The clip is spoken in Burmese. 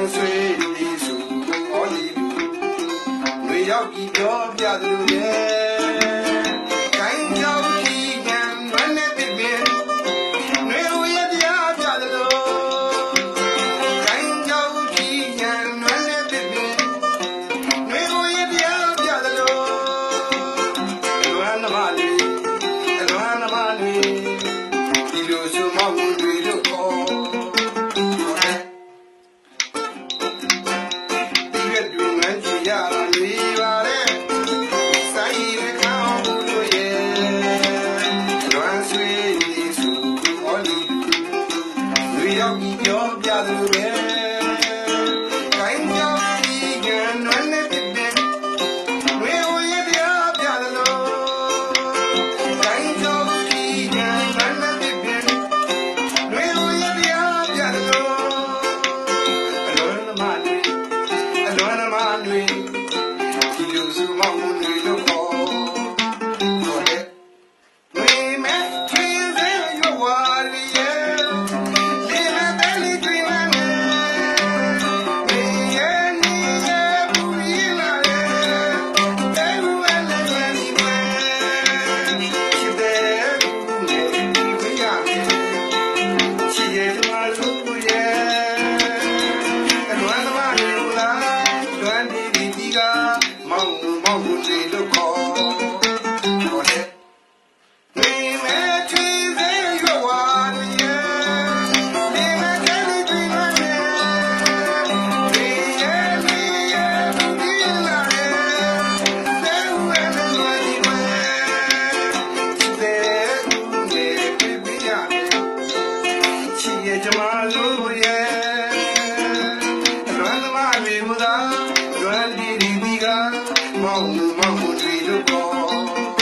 မ်းဆွေးလေးစုဟောဒီလူတွေရောက်ပြီးပြောပြသလိုရဲ့ကိုင်းကြောက်ကြီးကံမနဲ့ပြပြတွေရတရားပြသလိုကိုင်းကြောက်ကြီးကံမနဲ့ပြပြတွေရတရားပြသလိုလွမ်းသမားလေးလွမ်းသမားလေးဒီလိုစုမောက်တွေလို့ခေါ်ရောက်ပြီးပြောပြသူရဲ့ကိုင်းကြောင်ကြီးကနွမ်းနဲ့ပြပြဝေဝေးပြပြသလိုကိုင်းကြောင်ကြီးကနွမ်းနဲ့ပြပြဝေဝေးပြပြသလိုအလွမ်းသမားတွေဒီလိုစုမောက်တွေလို့ခေါ်တဲ့ဝေမဲ့ထွေးစေရွာဝါရီရဲ့မောင်တွေလို့ခေါ်တဲ့နေမဲ့ချီစေရွာဝါရဲ့နေမဲ့ကလေးတွေနဲ့ဒီရဲ့ဒီလာရဲ့သေဝဲနဲ့ဒီဝဲသေနေပြပြရချီရဲ့ကြမာလို့ရဲ့လွမ်းသမားတွေမူသာလွမ်းဒီကမောင်တွေလို့ခေါ်